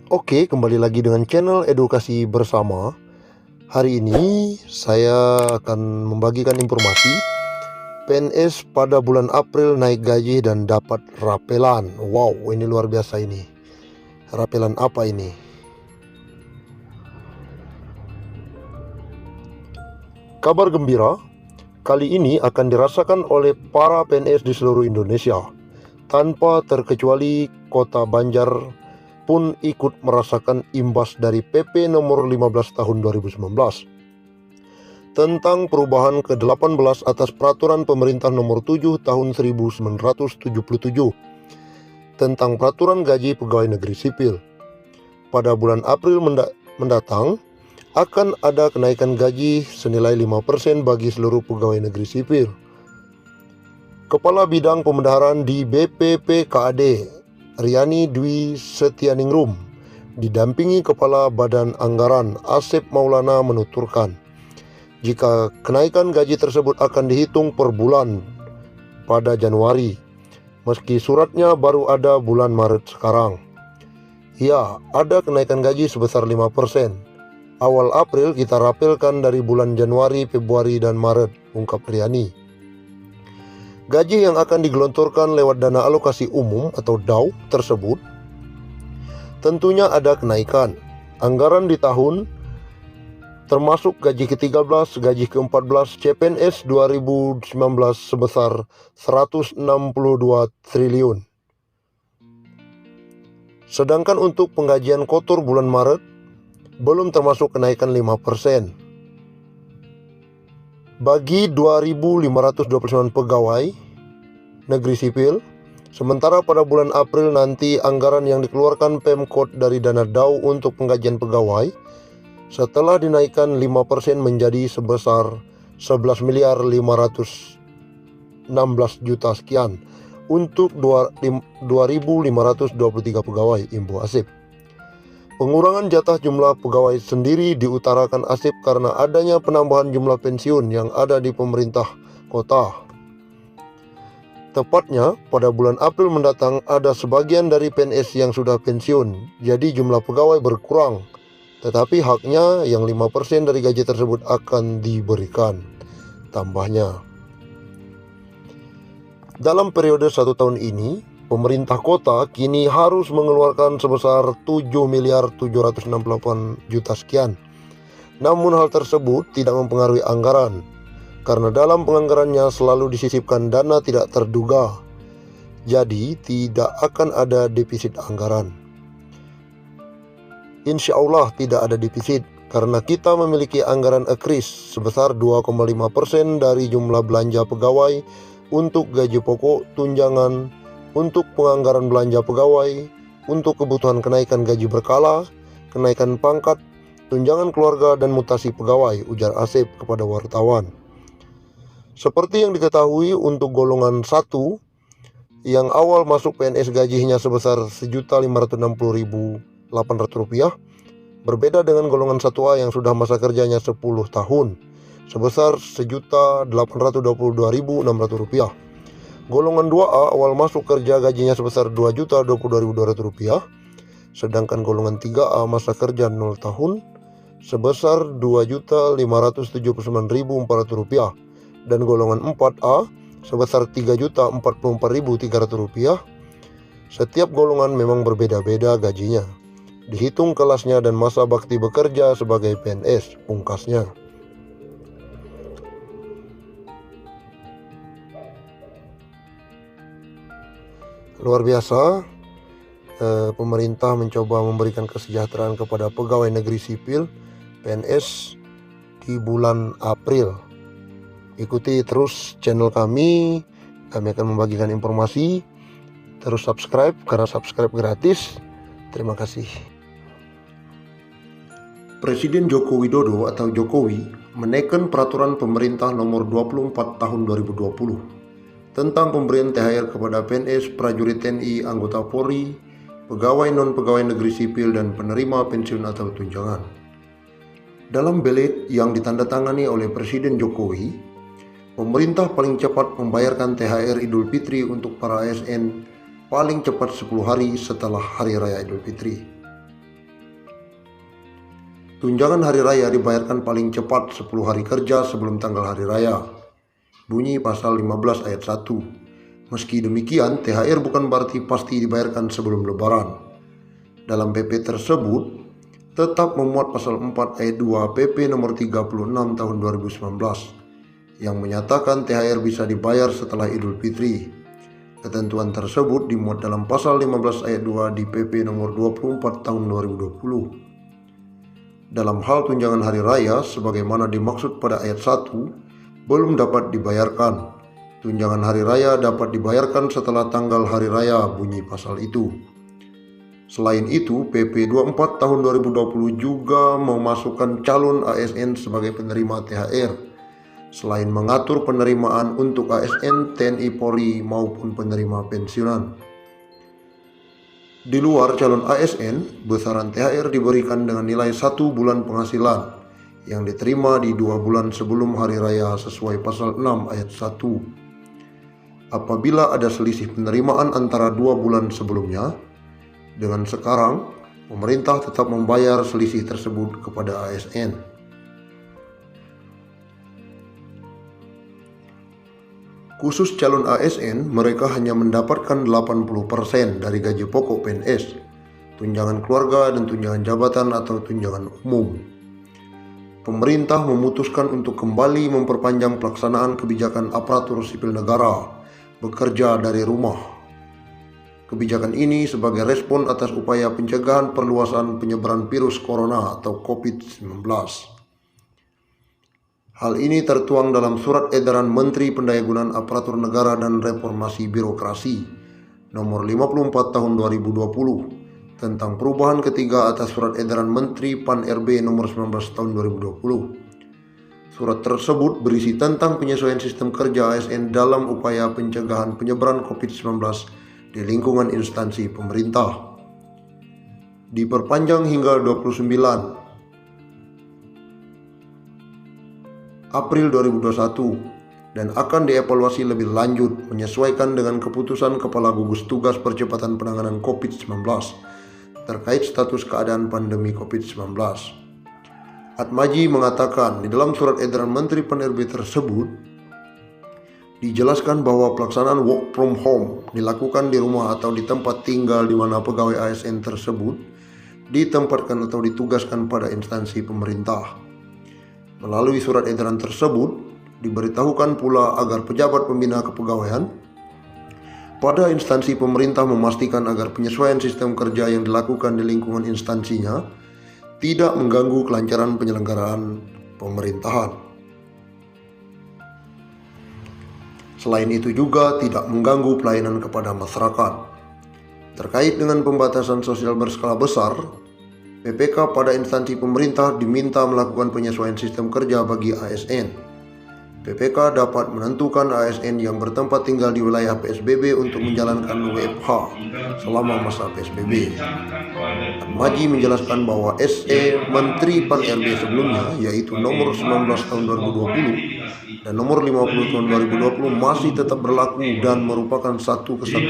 Oke, kembali lagi dengan channel Edukasi Bersama. Hari ini saya akan membagikan informasi PNS pada bulan April naik gaji dan dapat rapelan. Wow, ini luar biasa ini. Rapelan apa ini? Kabar gembira, kali ini akan dirasakan oleh para PNS di seluruh Indonesia. Tanpa terkecuali Kota Banjar pun ikut merasakan imbas dari PP nomor 15 tahun 2019 tentang perubahan ke-18 atas peraturan pemerintah nomor 7 tahun 1977 tentang peraturan gaji pegawai negeri sipil. Pada bulan April mendatang akan ada kenaikan gaji senilai 5% bagi seluruh pegawai negeri sipil. Kepala Bidang Pembendaharaan di BPPKAD Riani Dwi Setianingrum didampingi Kepala Badan Anggaran Asep Maulana menuturkan, jika kenaikan gaji tersebut akan dihitung per bulan pada Januari, meski suratnya baru ada bulan Maret sekarang. Ya, ada kenaikan gaji sebesar 5%. Awal April kita rapelkan dari bulan Januari, Februari, dan Maret, ungkap Riani. Gaji yang akan digelontorkan lewat dana alokasi umum atau DAU tersebut tentunya ada kenaikan. Anggaran di tahun termasuk gaji ke-13, gaji ke-14 CPNS 2019 sebesar 162 triliun. Sedangkan untuk penggajian kotor bulan Maret belum termasuk kenaikan 5%. Bagi 2.529 pegawai negeri sipil, sementara pada bulan April nanti anggaran yang dikeluarkan Pemkot dari dana DAU untuk penggajian pegawai setelah dinaikkan 5% menjadi sebesar 11.516 juta sekian untuk 2.523 pegawai, imbu Asep. Pengurangan jatah jumlah pegawai sendiri diutarakan Asep karena adanya penambahan jumlah pensiun yang ada di pemerintah kota. Tepatnya pada bulan April mendatang ada sebagian dari PNS yang sudah pensiun, jadi jumlah pegawai berkurang. Tetapi haknya yang 5% dari gaji tersebut akan diberikan, tambahnya. Dalam periode 1 tahun ini, pemerintah kota kini harus mengeluarkan sebesar 7.768 juta sekian. Namun hal tersebut tidak mempengaruhi anggaran, karena dalam penganggarannya selalu disisipkan dana tidak terduga. Jadi tidak akan ada defisit anggaran. Insya Allah tidak ada defisit, karena kita memiliki anggaran ekris sebesar 2,5% dari jumlah belanja pegawai untuk gaji pokok, tunjangan, untuk penganggaran belanja pegawai, untuk kebutuhan kenaikan gaji berkala, kenaikan pangkat, tunjangan keluarga, dan mutasi pegawai, ujar Asep kepada wartawan. Seperti yang diketahui, untuk golongan 1 yang awal masuk PNS gajinya sebesar Rp1.560.800, berbeda dengan golongan 1A yang sudah masa kerjanya 10 tahun sebesar Rp1.822.600. Golongan 2A awal masuk kerja gajinya sebesar Rp2.022.200, sedangkan golongan 3A masa kerja 0 tahun sebesar Rp2.579.400 dan golongan 4A sebesar Rp3.044.300. Setiap golongan memang berbeda-beda gajinya, dihitung kelasnya dan masa bakti bekerja sebagai PNS, pungkasnya. Luar biasa, pemerintah mencoba memberikan kesejahteraan kepada pegawai negeri sipil PNS di bulan April. Ikuti terus channel kami akan membagikan informasi. Terus subscribe, karena subscribe gratis. Terima kasih. Presiden Joko Widodo atau Jokowi menaikkan peraturan pemerintah nomor 24 tahun 2020 tentang pemberian THR kepada PNS, prajurit TNI, anggota Polri, pegawai non-pegawai negeri sipil, dan penerima pensiun atau tunjangan. Dalam belet yang ditandatangani oleh Presiden Jokowi, pemerintah paling cepat membayarkan THR Idul Fitri untuk para ASN paling cepat 10 hari setelah Hari Raya Idul Fitri. Tunjangan hari raya dibayarkan paling cepat 10 hari kerja sebelum tanggal hari raya. Bunyi pasal 15 ayat 1. Meski demikian, THR bukan berarti pasti dibayarkan sebelum lebaran. Dalam PP tersebut tetap memuat pasal 4 ayat 2 PP nomor 36 tahun 2019 yang menyatakan THR bisa dibayar setelah Idul Fitri. Ketentuan tersebut dimuat dalam pasal 15 ayat 2 di PP nomor 24 tahun 2020. Dalam hal tunjangan hari raya sebagaimana dimaksud pada ayat 1 belum dapat dibayarkan. Tunjangan hari raya dapat dibayarkan setelah tanggal hari raya bunyi pasal itu. Selain itu, PP 24 tahun 2020 juga memasukkan calon ASN sebagai penerima THR. Selain mengatur penerimaan untuk ASN, TNI Polri maupun penerima pensiunan. Di luar calon ASN, besaran THR diberikan dengan nilai 1 bulan penghasilan yang diterima di 2 bulan sebelum hari raya sesuai pasal 6 ayat 1. Apabila ada selisih penerimaan antara 2 bulan sebelumnya, dengan sekarang pemerintah tetap membayar selisih tersebut kepada ASN. Khusus calon ASN, mereka hanya mendapatkan 80% dari gaji pokok PNS, tunjangan keluarga dan tunjangan jabatan atau tunjangan umum. Pemerintah memutuskan untuk kembali memperpanjang pelaksanaan kebijakan aparatur sipil negara bekerja dari rumah. Kebijakan ini sebagai respon atas upaya pencegahan perluasan penyebaran virus corona atau COVID-19. Hal ini tertuang dalam Surat Edaran Menteri Pendayagunaan Aparatur Negara dan Reformasi Birokrasi Nomor 54 Tahun 2020 tentang perubahan ketiga atas Surat Edaran Menteri Pan-RB Nomor 19 Tahun 2020. Surat tersebut berisi tentang penyesuaian sistem kerja ASN dalam upaya pencegahan penyebaran COVID-19 di lingkungan instansi pemerintah. Diperpanjang hingga 29 April 2021 dan akan dievaluasi lebih lanjut menyesuaikan dengan keputusan Kepala Gugus Tugas Percepatan Penanganan COVID-19 terkait status keadaan pandemi COVID-19. Atmaji mengatakan di dalam surat edaran Menteri Pan-RB tersebut dijelaskan bahwa pelaksanaan work from home dilakukan di rumah atau di tempat tinggal di mana pegawai ASN tersebut ditempatkan atau ditugaskan pada instansi pemerintah. Melalui surat edaran tersebut, diberitahukan pula agar pejabat pembina kepegawaian pada instansi pemerintah memastikan agar penyesuaian sistem kerja yang dilakukan di lingkungan instansinya tidak mengganggu kelancaran penyelenggaraan pemerintahan. Selain itu juga tidak mengganggu pelayanan kepada masyarakat. Terkait dengan pembatasan sosial berskala besar, PPK pada instansi pemerintah diminta melakukan penyesuaian sistem kerja bagi ASN. PPK dapat menentukan ASN yang bertempat tinggal di wilayah PSBB untuk menjalankan WFH selama masa PSBB. Atmaji menjelaskan bahwa SE Menteri Pan-RB sebelumnya yaitu nomor 19 tahun 2020 dan nomor 50 tahun 2020 masih tetap berlaku dan merupakan satu kesatuan